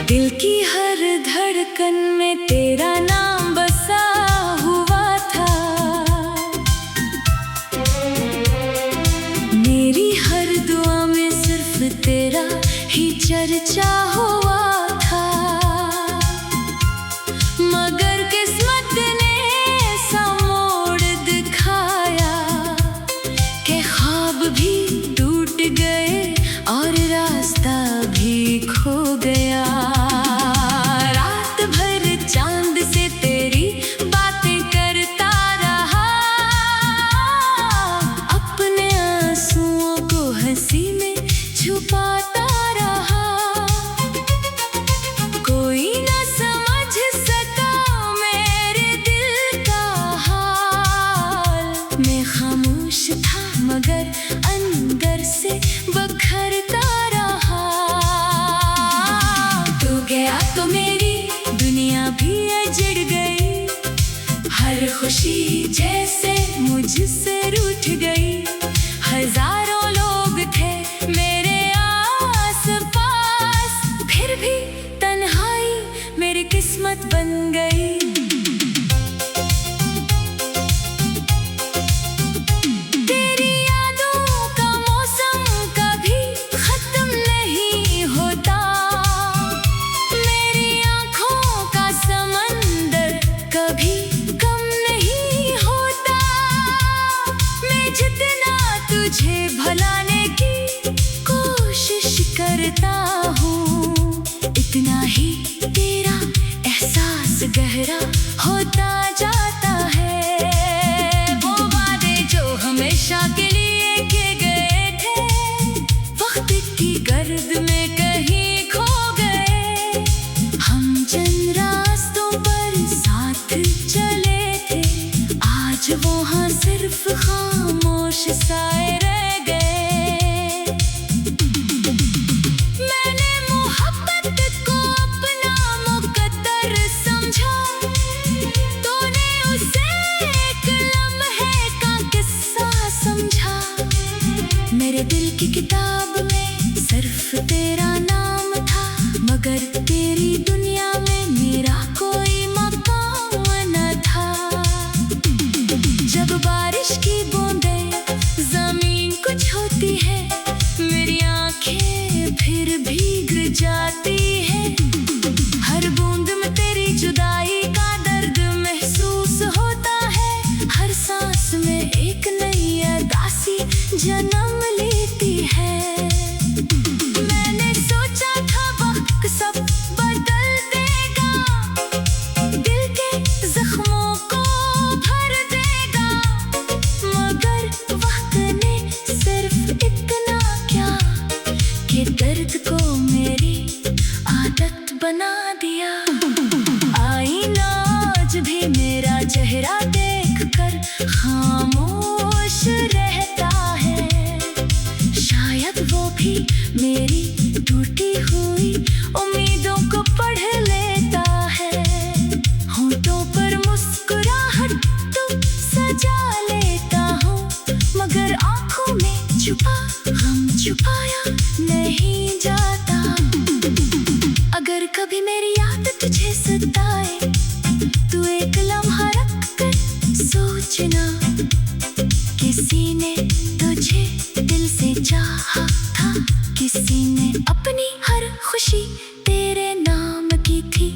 दिल की हर धड़कन में तेरा नाम बसा हुआ था। मेरी हर दुआ में सिर्फ तेरा ही चर्चा हुआ था। मगर किस्मत ने ऐसा मोड़ दिखाया कि ख्वाब भी टूट गए और रास्ता भी खो गया। रात भर चांद से तेरी बातें करता रहा, अपने आंसुओं को हंसी में छुपाता रहा। कोई न समझ सका मेरे दिल का हाल। मैं खामोश था मगर अंदर से बखरता रहा। तू गया तो मेरी दुनिया भी उजड़ गई, हर खुशी जैसे मुझसे रूठ गई। हजारों लोग थे मेरे आस पास, फिर भी तन्हाई मेरी किस्मत बन गई। तेरी यादों का मौसम कभी खत्म नहीं होता, मेरी आंखों का समंदर कभी कम नहीं होता। मैं जितना तुझे भुलाने की कोशिश करता हूँ, इतना ही तेरा एहसास गहरा होता जाता है। वो वादे जो हमेशा के लिए किए गए थे, वक्त की गर्द में कहीं खो गए। हम जिन रास्तों पर साथ चले थे, आज वहाँ सिर्फ खामोश साए रह गए। मैंने मोहब्बत को अपना मुकद्दर समझा, तूने उसे एक लम्हे का किस्सा समझा। मेरे दिल की किताब में सिर्फ तेरा नाम था, मगर तेरी दुनिया में मेरा कोई मकाम न था। जब बारिश की बूंदें जमीन को छूती है, मेरी आंखें फिर भीग जाती है। हर बूंद में तेरी जुदाई का दर्द महसूस होता है, हर सांस में एक नई उदासी जन्म लेती है। मैंने सोचा था वक्त सब बदल देगा, दिल के जख्मों को भर देगा। मगर वक्त ने सिर्फ इतना क्या कि दर्द को मेरी आदत बना दिया। आईना आज भी मेरा चेहरा देखकर खामोश रहता है, शायद वो भी मेरी टूटी हुई उम्मीदों को पढ़ लेता है। होठों पर मुस्कुराहट तो सजा लेता हूँ, मगर आंखों में छुपा गम छुपाया नहीं जाता। अगर कभी मेरी याद तुझे सताए, तू एक लम्हा रख कर सोचना, किसी ने तुझे दिल से चाहा था, किसी ने अपनी हर खुशी तेरे नाम की थी।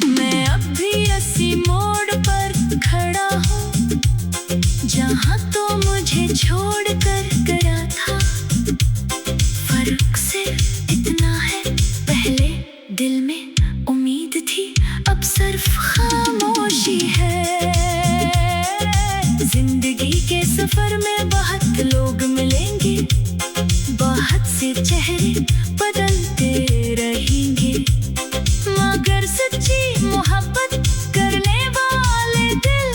मैं अब भी इसी मोड़ पर खड़ा हूँ, जहाँ तो मुझे छोड़ कर गया था। फर्क सिर्फ इतना है, पहले दिल में उम्मीद थी, अब सिर्फ खामोशी है। जिंदगी के सफर में बहुत लोग मिलेंगे, बहुत से चेहरे बदलते रहेंगे, मगर सच्ची मोहब्बत करने वाले दिल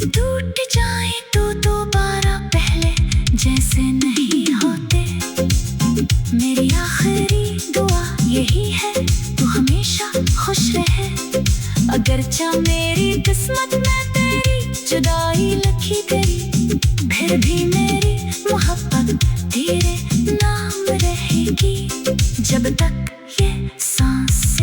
टूट जाए तो दोबारा पहले जैसे नहीं होते। मेरी आखिरी दुआ यही है, तू हमेशा खुश रहे। अगरचा मेरी किस्मत में तेरी जुदाई लिखी गई, फिर भी मेरी मोहब्बत तेरे नाम रहेगी। जब तक ये सांस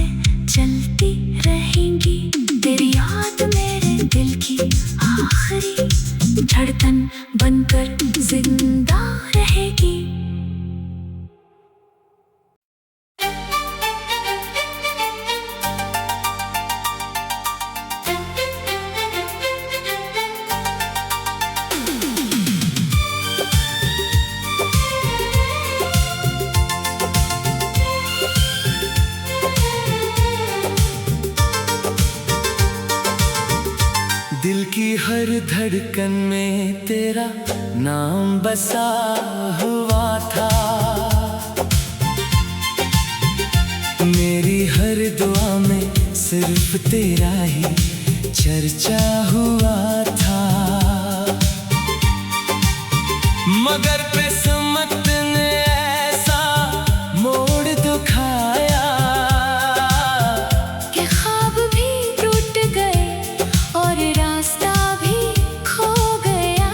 धड़कन में तेरा नाम बसा हुआ था। मेरी हर दुआ में सिर्फ तेरा ही चर्चा हुआ था। मगर किस्मत ने ऐसा मोड़ दिखाया कि ख्वाब भी टूट गए और रास्ता भी खो गया।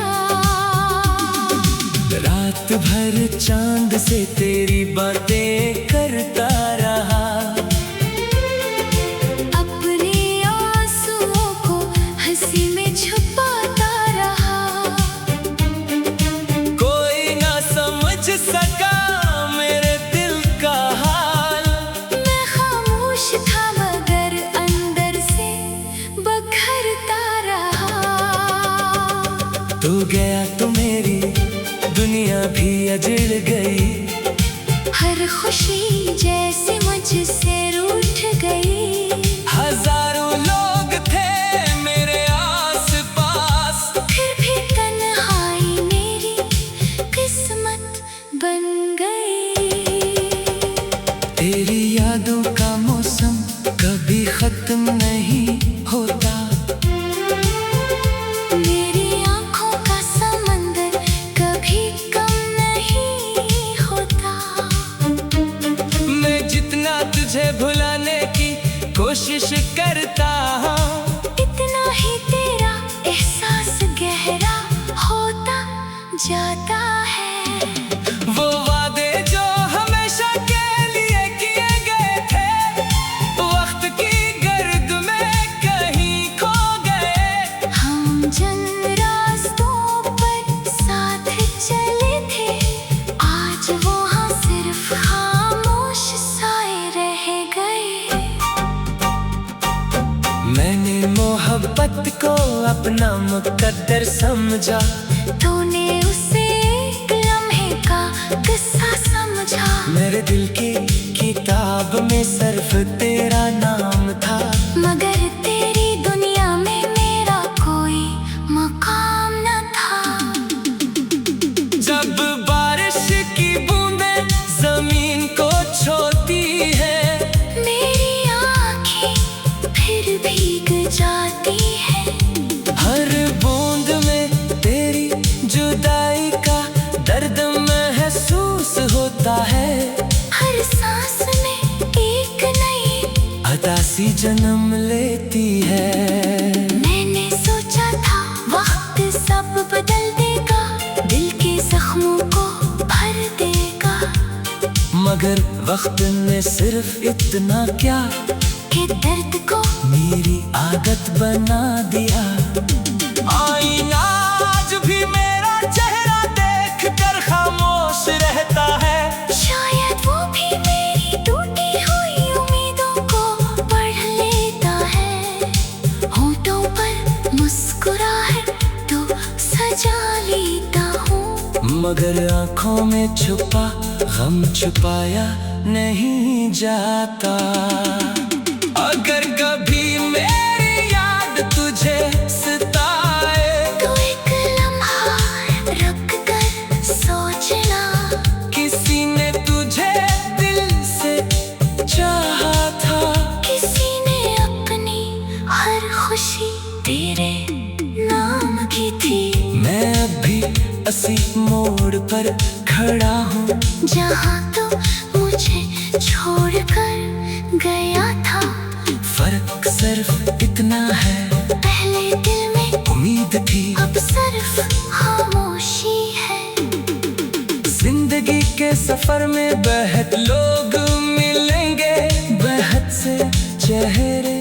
रात भर चांद से तेरी बातें करता रहा। अपने आंसुओं को हंसी में छुपाता रहा। कोई ना समझ सका मेरे दिल का हाल। मैं खामोश था मगर अंदर से बखरता रहा। तू गया तो मेरी दुनिया भी अजड़ गई। हर खुशी जैसे मुझसे रूठ गई। हजारों लोग थे मेरे आस-पास, फिर भी तन्हाई मेरी किस्मत बन गई। तेरी यादों का मौसम कभी खत्म नहीं होता। मेरी आंखों का समंदर कभी कम नहीं होता। मैं जितना तुझे भुलाने की कोशिश करता हूँ, इतना ही तेरा एहसास गहरा होता जाता है। वो वादे जो हमेशा के लिए किए गए थे, वक्त की गर्द में कहीं खो गए। हम जिन रास्तों पर साथ चले थे, आज वहाँ सिर्फ खामोश साए रह गए। मैंने मोहब्बत को अपना मुकद्दर समझा। तूने उसे एक लम्हे का किस्सा समझा। मेरे दिल की किताब में सिर्फ तेरा नाम था। मगर तेरी दुनिया में मेरा कोई मकाम न था। जब बारिश की बूंदें जमीन को छूती है, मेरी आँखें फिर भीग जाती है। हर बूंद में तेरी जुदाई का दर्द महसूस होता है। हर सांस में एक नई अदासी जन्म लेती है। मैंने सोचा था वक्त सब बदल देगा, दिल के जख्मों को भर देगा। मगर वक्त ने सिर्फ इतना क्या कि दर्द को मेरी आदत बना दिया। आईना आज भी मेरा चेहरा देख कर खामोश रहता है। शायद वो भी मेरी टूटी हुई उम्मीदों को पढ़ लेता है। होठों पर मुस्कुराहट तो सजा लेता हूँ, मगर आंखों में छुपा गम छुपाया नहीं जाता। अगर कभी मेरी याद तुझे सताए, तो एक लम्हा रुक कर सोचना। किसी ने तुझे दिल से चाहा था। किसी ने अपनी हर खुशी तेरे नाम की थी। मैं अब भी इसी मोड़ पर खड़ा हूँ, जहाँ तो मुझे छोड़कर गया था। फर्क सिर्फ इतना है, पहले दिल में उम्मीद थी, अब सिर्फ खामोशी है। जिंदगी के सफर में बेहद लोग मिलेंगे, बेहद से चेहरे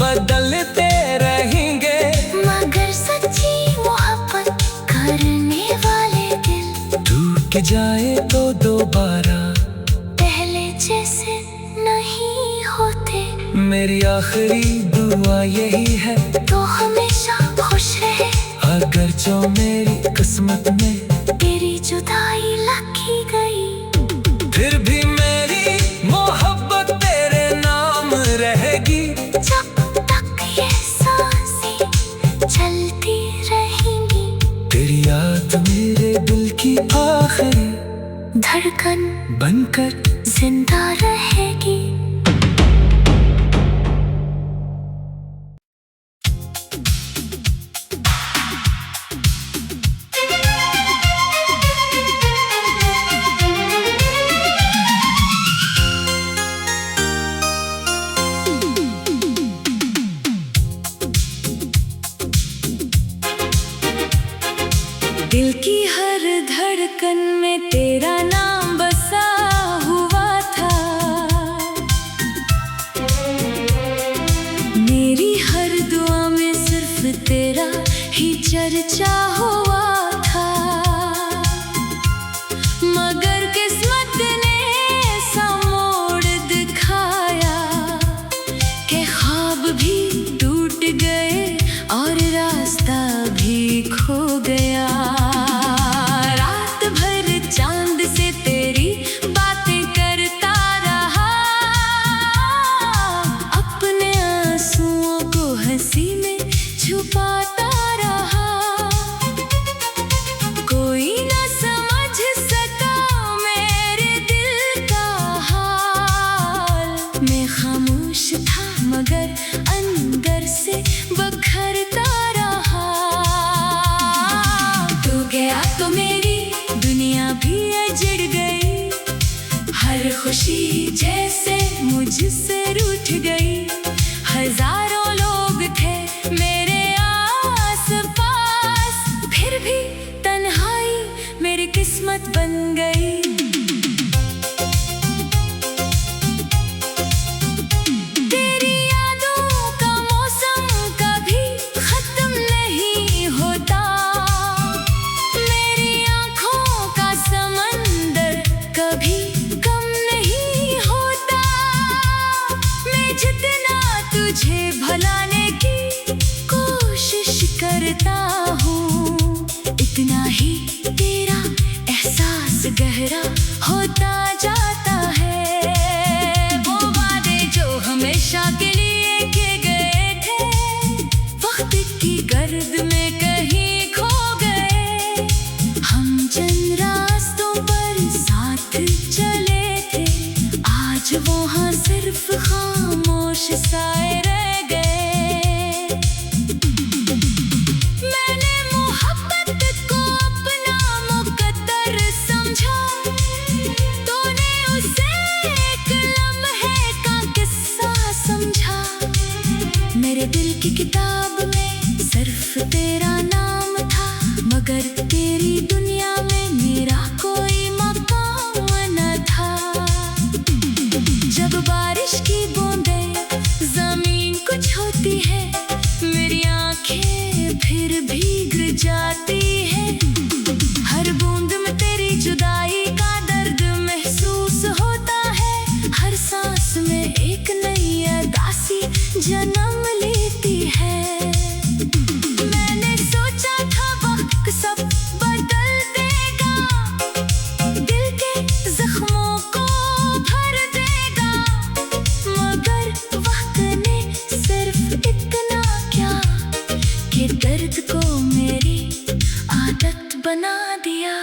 बदलते रहेंगे। मगर सच्ची मोहब्बत करने वाले दिल टूट जाए तो दोबारा पहले जैसे नहीं होते। मेरी आखिरी दुआ यही है, तो हमेशा खुश रहे। अगर जो मेरी किस्मत में तेरी जुदाई लिखी गई, फिर भी मेरी मोहब्बत तेरे नाम रहेगी। जब तक ये सांसें चलती रहेंगी। धड़कन बनकर जिंदा रहेगी। दिल की हर धड़कन में तेरा नाम बसा हुआ था। मेरी हर दुआ में सिर्फ तेरा ही चर्चा हुआ था। मगर किस्मत ने ऐसा मोड़ दिखाया कि ख्वाब भी टूट गए और रास्ता भी खो गया। छुपाता रहा, कोई न समझ सका मेरे दिल का हाल। मैं खामोश था मगर अंदर से बखरता रहा। तू गया तो मेरी दुनिया भी उजड़ गई। हर खुशी जैसे मुझसे रूठ गई। हजारों लोग थे मेरे आस-पास, फिर भी तन्हाई मेरी किस्मत बन गई। तेरी यादों का मौसम कभी खत्म नहीं होता। मेरी आँखों का समंदर कभी कम नहीं होता। मैं जितना तुझे भुलाने की कोशिश करता हूँ, इतना ही तेरा एहसास गहरा होता जाता है। वो वादे जो हमेशा के लिए किए गए थे, वक्त की गर्द में कहीं खो गए। हम जिन रास्तों पर साथ चले थे, आज वहाँ सिर्फ खामोश साए रह गए। मैंने मोहब्बत को अपना मुकद्दर समझा, तूने उसे एक लम्हे का किस्सा समझा। मेरे दिल की किताब में सिर्फ तेरा नाम था, मगर तेरी दुनिया में मेरा कोई मकाम न था। जब बारिश की बूंदें जमीन को छूती है, मेरी आंखें फिर भीग जाती है। हर बूंद में तेरी जुदाई का दर्द महसूस होता है। हर सांस में एक नई उदासी जन्म लेती है। मैंने सोचा था वक्त सब बदल देगा, दिल के जख्मों को भर देगा। मगर वक्त ने सिर्फ इतना क्या कि दर्द को मेरी आदत बना दिया।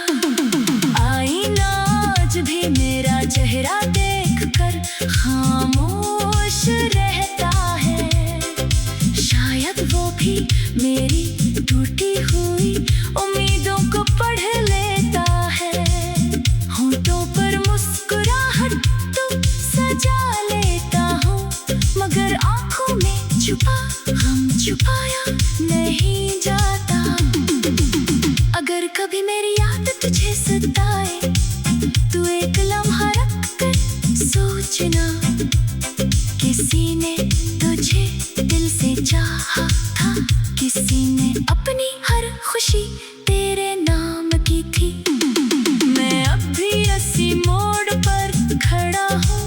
आईना आज भी मेरा चेहरा देखकर खामोश रहता है। शायद वो भी मेरी टूटी हुई उम्मीदों को पढ़ लेता है। होंठों पर मुस्कुराहट तो सजा लेता हूँ, मगर आँखों में छुपा गम छुपाया नहीं जाता। अगर कभी मेरी याद तुझे सताए, तू एक लम्हा रख कर सोचना, किसी ने तुझे दिल से चाहा था, किसी ने अपनी हर खुशी तेरे नाम की थी। मैं अब भी इसी मोड़ पर खड़ा हूँ,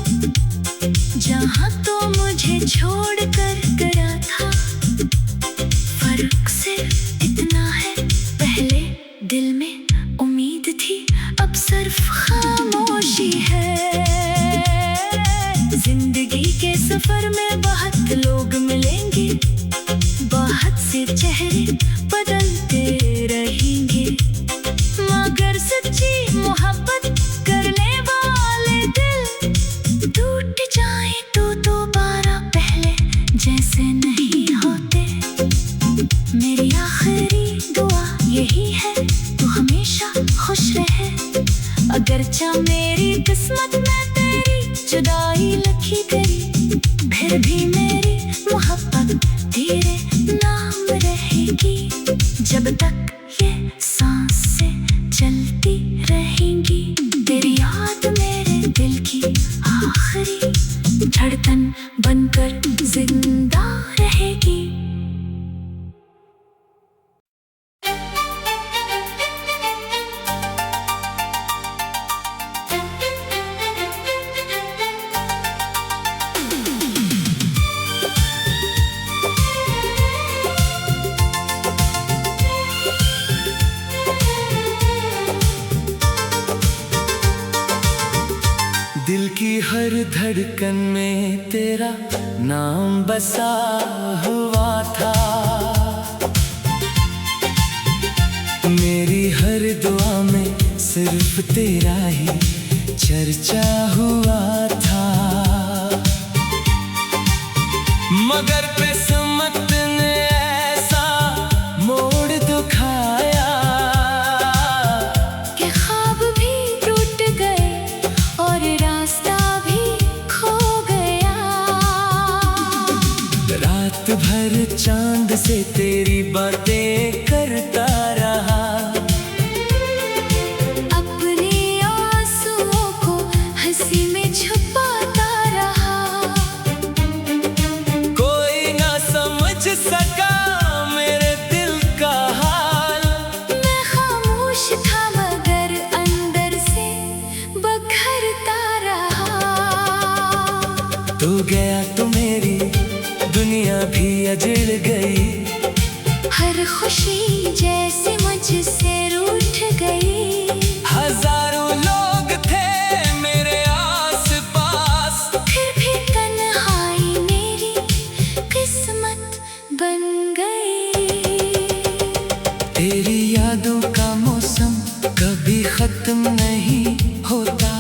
जहाँ तो मुझे छोड़ कर गया था। फर्क सिर्फ इतना है, पहले दिल में उम्मीद थी, अब सिर्फ खामोशी है। जिंदगी के सफर में अगरचा मेरी किस्मत में तेरी जुदाई लिखी गई, फिर भी मेरी मोहब्बत तेरे नाम रहेगी। जब तक ये सांसें चलती रहेंगी, तेरी याद मेरे दिल की आखिरी धड़कन बनकर जिंदा रहेगी। दिल की हर धड़कन में तेरा नाम बसा हुआ था, मेरी हर दुआ में सिर्फ तेरा ही चर्चा हुआ था। मगर किस्मत ने ऐसा मोड़ दिखाया कि ख्वाब भी टूट गए और रास्ता भी खो गया। रात भर चांद से तेरी बातें करता रहा, अपने आंसुओं को हंसी में छुपाता रहा। कोई ना समझ सका मेरे दिल का हाल, मैं खामोश था मगर अंदर से बखरता रहा। तू गया तो मेरी दुनिया भी अजड़ गई, हर खुशी जैसे मुझसे रूठ गई। हजारों लोग थे मेरे आस पास, फिर भी तन्हाई मेरी किस्मत बन गई। तेरी यादों का मौसम कभी खत्म नहीं होता,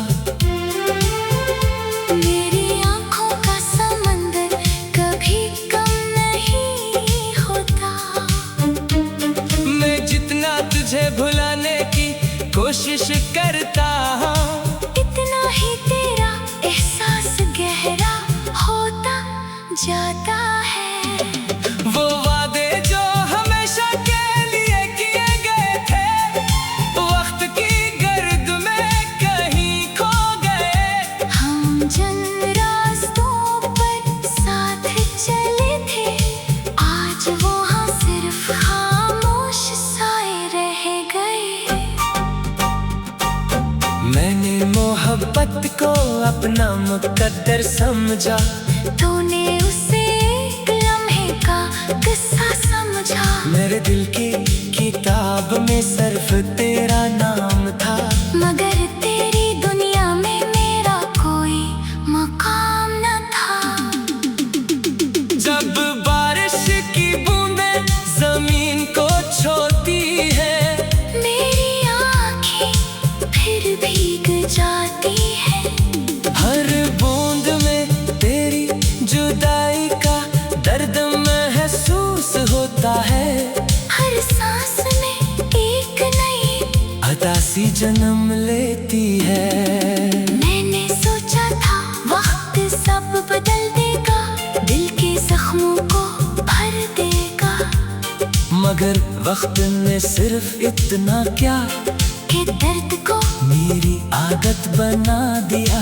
मेरी आंखों का समंदर कभी कम नहीं होता। मैं जितना तुझे भुलाने की कोशिश करता हूँ, इतना ही तेरा एहसास गहरा होता जाता है। वो वादे जो हमेशा के लिए किए गए थे, वक्त की गर्द में कहीं खो गए। हम जिन रास्तों पर साथ चले थे, आज वहाँ सिर्फ खामोश साए रह गए। मैंने मोहब्बत को अपना मुकद्दर समझा, तूने उसे एक लम्हे का किस्सा समझा। मेरे दिल की किताब में सिर्फ तेरा नाम था, मगर तेरी दुनिया में मेरा कोई मकाम न था। जब बारिश की बूंदें जमीन को छूती है, मेरी आँखें फिर भीग जाती है। हर बूंद में तेरी जुदाई का दर्द महसूस होता है। हर सांस में एक नई अदासी जन्म लेती है। मैंने सोचा था वक्त सब बदल देगा, दिल के जख्मों को भर देगा। मगर वक्त ने सिर्फ इतना क्या कि दर्द को मेरी आदत बना दिया।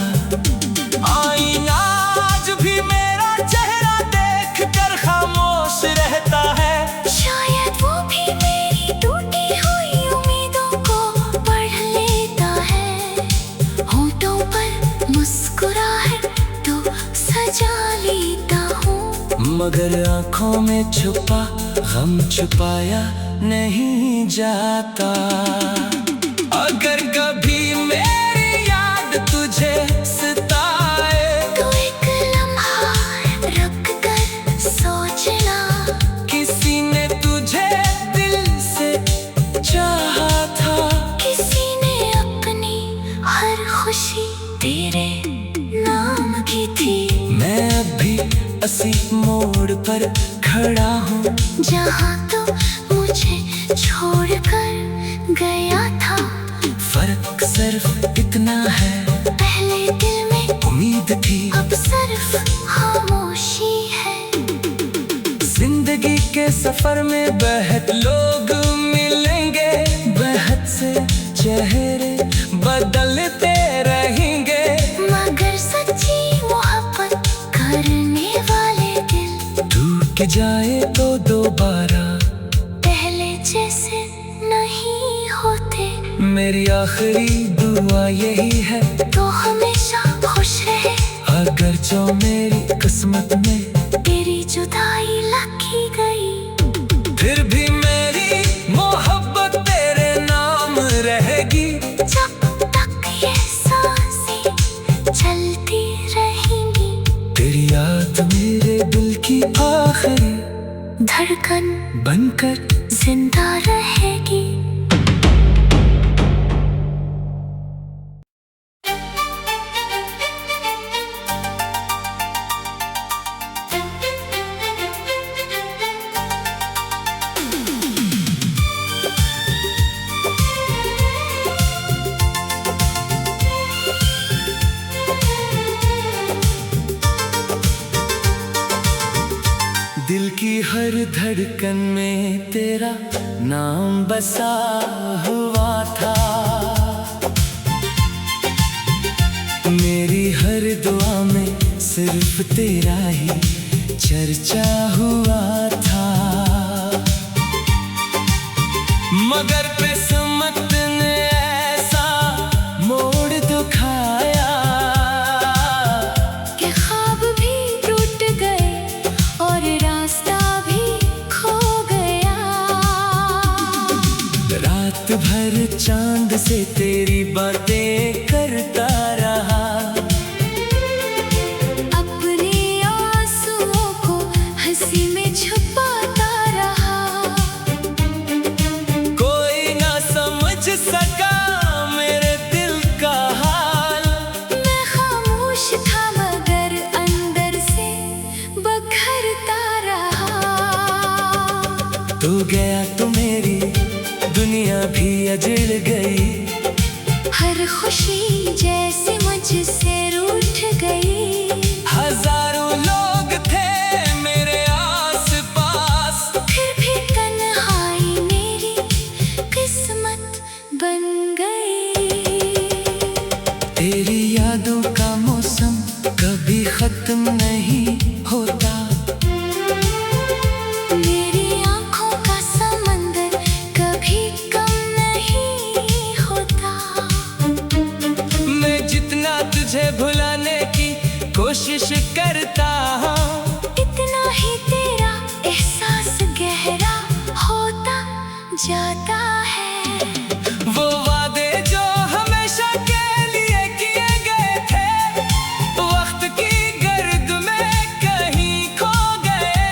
आईना आज भी मेरा चेहरा देख कर खामोश रहता है, शायद वो भी मेरी टूटी हुई उम्मीदों को पढ़ लेता है। होठों पर मुस्कुराहट तो सजा लेता हूँ, मगर आंखों में छुपा गम छुपाया नहीं जाता। अगर कभी मेरी याद तुझे सताए, तो एक लम्हा रुक कर सोचना। किसी ने तुझे दिल से चाहा था, किसी ने अपनी हर खुशी तेरे नाम की थी। मैं अब भी इसी मोड़ पर खड़ा हूँ, जहाँ तो मुझे छोड़कर गया था। फर्क सिर्फ इतना है, पहले दिल में उम्मीद थी, अब सिर्फ खामोशी है। जिंदगी के सफर में बहुत लोग मिलेंगे, बहुत से चेहरे बदलते रहेंगे, मगर सच्ची मोहब्बत करने वाले दिल टूट जाए तो दोबारा पहले जैसे नहीं होते। मेरी आखिरी दुआ यही है, तो हमेशा खुश रहे, अगर जो मेरी किस्मत में तेरी जुदाई लिखी गई, फिर भी मेरी मोहब्बत तेरे नाम रहेगी। जब तक ये सांसें चलती रहेंगी, तेरी याद मेरे दिल की आखिरी धड़कन बनकर जिंदा रहेगी। दिल की हर धड़कन में तेरा नाम बसा हुआ था, मेरी हर दुआ में सिर्फ तेरा ही चर्चा हुआ था, मगर किस्मत ने ऐसा मोड़ दिखाया कि ख्वाब भी टूट गए और रास्ता भी खो गया। रात भर चांद से तेरी बातें करता रहा, अपने आंसुओं को हंसी में छुपाता रहा, कोई ना समझ सका मेरे दिल का हाल, मैं खामोश था मगर अंदर से बखरता रहा। तू गया तो मेरी दुनिया भी अजड़ गई, हर खुशी जैसे मुझसे रूठ गई, हजारों लोग थे मेरे आस-पास, फिर भी तन्हाई मेरी किस्मत बन गई। तेरी यादों का मौसम कभी खत्म नहीं होता, मेरी आंखों का समंदर कभी कम नहीं होता। मैं जितना तुझे भुलाने की कोशिश करता हूँ, इतना ही तेरा एहसास गहरा होता जाता है। वो वादे जो हमेशा के लिए किए गए थे, वक्त की गर्द में कहीं खो गए,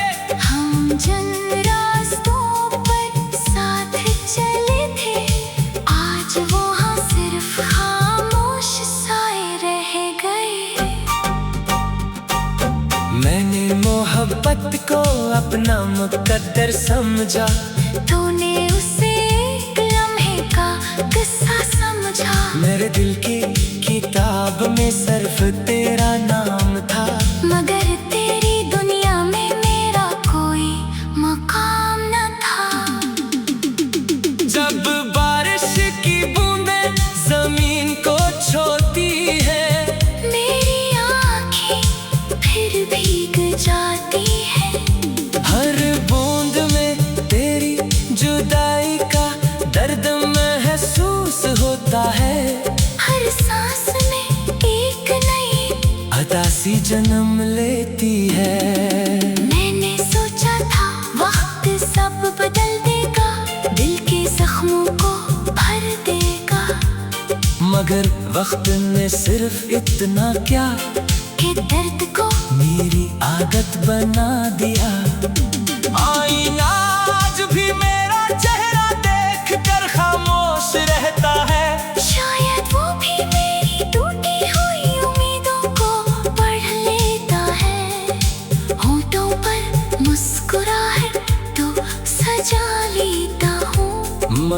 हम जिन रास्तों पर साथ चले थे, आज वहाँ सिर्फ खामोश साए रह गए। मैंने मोहब्बत को अपना मुकद्दर समझा, तूने उसे एक लम्हे का किस्सा समझा, मेरे दिल की किताब में सिर्फ तेरा नाम था, मगर तेरी दुनिया में मेरा कोई मकाम न था। जब बारिश की बूंदें जमीन को छूती है, मेरी आँखें फिर भीग जाती है, हर बूंद में तेरी जुदाई का दर्द महसूस होता है, हर सांस में एक नई अदासी जन्म लेती है। मैंने सोचा था वक्त सब बदल देगा, दिल के जख्मों को भर देगा, मगर वक्त ने सिर्फ इतना क्या कि दर्द को मेरी आदत बना दिया। आईना आज भी मेरा चेहरा देख कर खामोश रहता है, शायद वो भी मेरी टूटी हुई उम्मीदों को पढ़ लेता है, होठों पर मुस्कुराहट तो सजा लेता हूँ,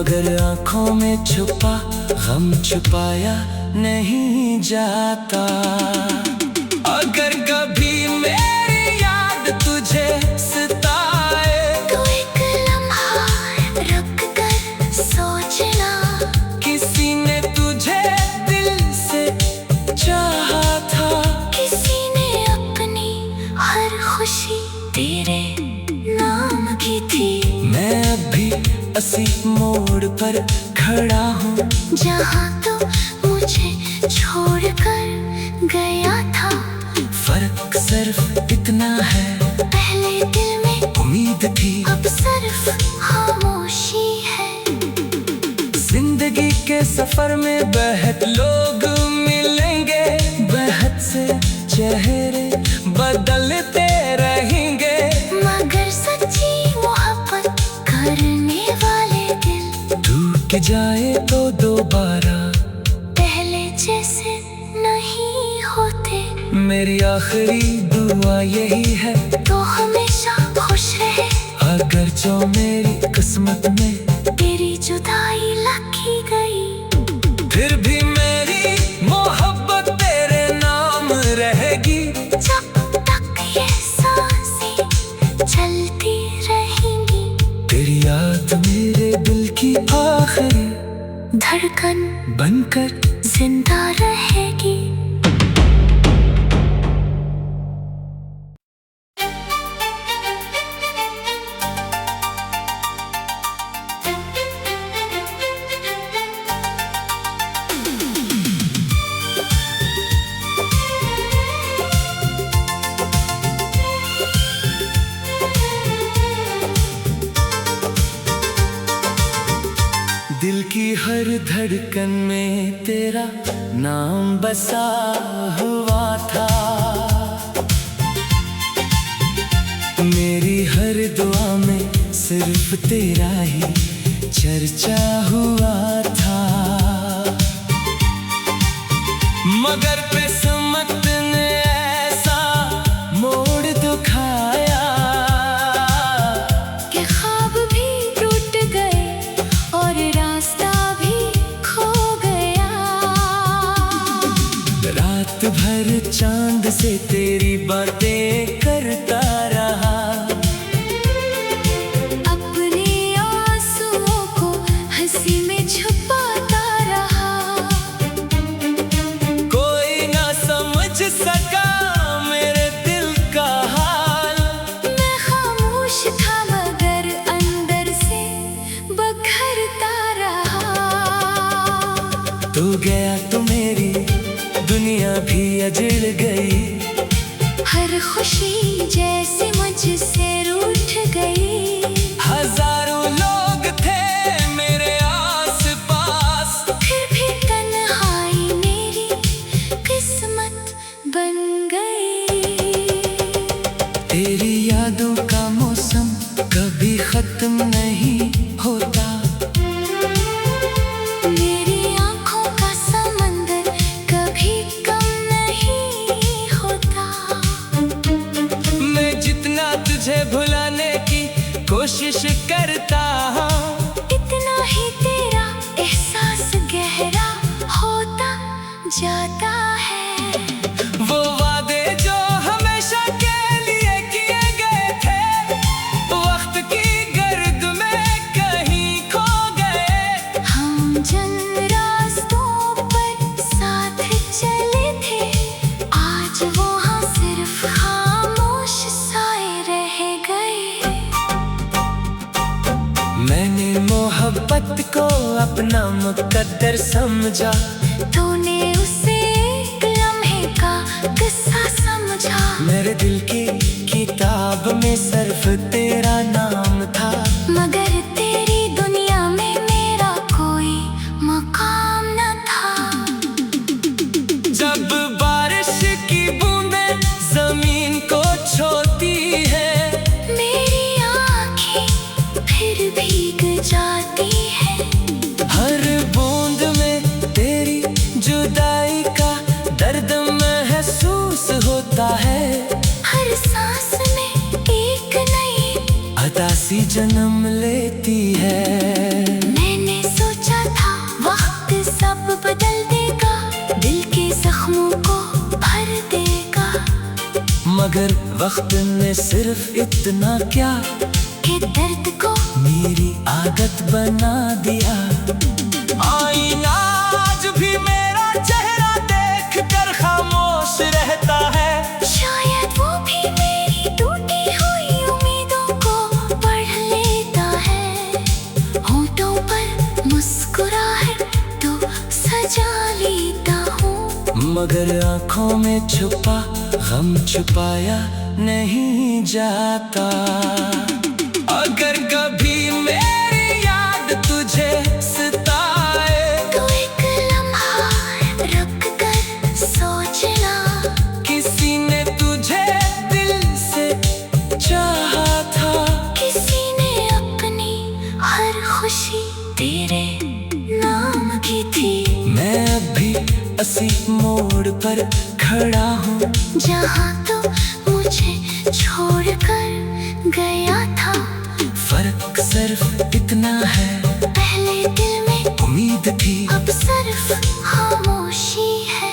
मगर आंखों में छुपा गम छुपाया नहीं जाता। अगर कभी मेरी याद तुझे सताए तो एक लम्हा रुक कर सोचना, किसी ने तुझे दिल से चाहा था, किसी ने अपनी हर खुशी तेरे नाम की थी। मैं अभी इसी मोड़ पर खड़ा हूँ जहाँ तो मुझे छोड़कर गया था। फर्क सिर्फ इतना है, पहले दिल में उम्मीद थी अब सिर्फ खामोशी है। जिंदगी के सफर में बहुत लोग मिलेंगे, बहुत से चेहरे बदलते रहेंगे, मगर सच्ची मोहब्बत करने वाले दिल टूट जाए तो दोबारा पहले जैसे नहीं होते। मेरी आखिरी दुआ यही है, तो हमेशा खुश रहे। अगर जो मेरी किस्मत में तेरी जुदाई लिखी गई, फिर भी मेरी मोहब्बत तेरे नाम रहेगी। जब तक ये सांसें चलती रहेंगी, तेरी याद मेरे दिल की आखिरी धड़कन बनकर जिंदा रहेगी। दिल की हर धड़कन में तेरा नाम बसा हुआ था, मेरी हर दुआ में सिर्फ तेरा ही चर्चा हुआ था। मगर किस्मत ने ऐसा मोड़ दिखाया कि ख्वाब भी टूट गए और रास्ता भी खो गया। रात भर चांद से तेरी बातें करता रहा, अपने आंसुओं को हंसी में छुपाता रहा। कोई ना समझ सका मेरे दिल का हाल, मैं खामोश था मगर अंदर से बखरता रहा। तू गया तो मेरी दुनिया भी अजड़ गई, हर खुशी जैसे मुझसे रूठ गई। हजारों लोग थे मेरे आस-पास, फिर भी तन्हाई मेरी किस्मत बन गई। तेरी यादों का मौसम कभी खत्म नहीं होता, मेरी आंखों का समंदर कभी कम नहीं होता। मैं जितना तुझे भुलाने की कोशिश करता हूँ, इतना ही तेरा एहसास गहरा होता जाता है। वो वादे जो हमेशा के लिए किए गए थे, वक्त की गर्द में कहीं खो गए। हम जिन रास्तों पर साथ चले थे, आज वो हाँ सिर्फ खामोश साए रह गए। मैंने मोहब्बत को अपना मुकद्दर समझा, तूने उसे एक लम्हे का किस्सा समझा। मेरे दिल की किताब में सिर्फ तेरा नाम था, मगर तेरी दुनिया में मेरा कोई मकाम न था। जब बारिश की बूंदें जमीन को छूती है, मेरी आँखें फिर भीग जाती है। हर बूंद में तेरी जुदाई का दर्द महसूस होता है। हर सांस में एक नई अदासी जन्म लेती है। मैंने जख्मों को भर देगा। मगर वक्त ने सिर्फ इतना क्या कि दर्द को मेरी आदत बना दिया। आईना आज भी मेरा चेहरा देख कर खामोश रहता है। शायद वो भी मेरी टूटी हुई उम्मीदों को पढ़ लेता है। होठों पर मुस्कुराहट तो सजा लेता हूँ, मगर आंखों में छुपा गम छुपाया नहीं जाता। अगर कभी मेरी याद तुझे सताए तो एक लम्हा रुक कर सोचना, किसी ने तुझे दिल से चाहा था। किसी ने अपनी हर खुशी तेरे नाम की थी। मैं अभी इसी मोड़ पर खड़ा हूँ जहाँ तो मुझे छोड़कर गया था। फर्क सिर्फ इतना है, पहले दिल में उम्मीद थी अब सिर्फ खामोशी है।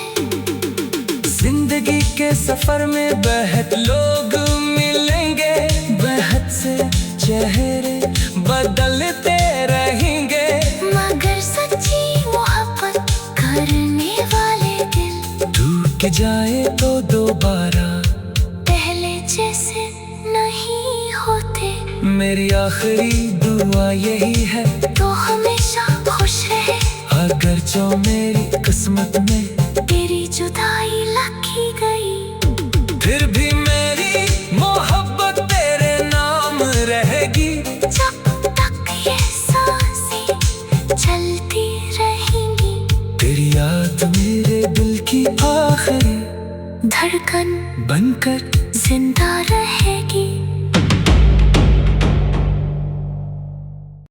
जिंदगी के सफर में बेहद लोग मिलेंगे, बेहद से चेहरे बदलते रहेंगे, मगर सच्ची मोहब्बत करने वाले दिल टूट जाए तो दोबारा पहले जैसे नहीं होते। मेरी आखिरी दुआ यही है, तो हमेशा खुश रहे। अगर जो मेरी किस्मत में तेरी जुदाई लिखी गई, फिर भी मेरी मोहब्बत तेरे नाम रहेगी। जब तक ये सांसें चलती रहेंगी, तेरी याद मेरे दिल की आखिरी धड़कन बनकर जिंदा रहेगी।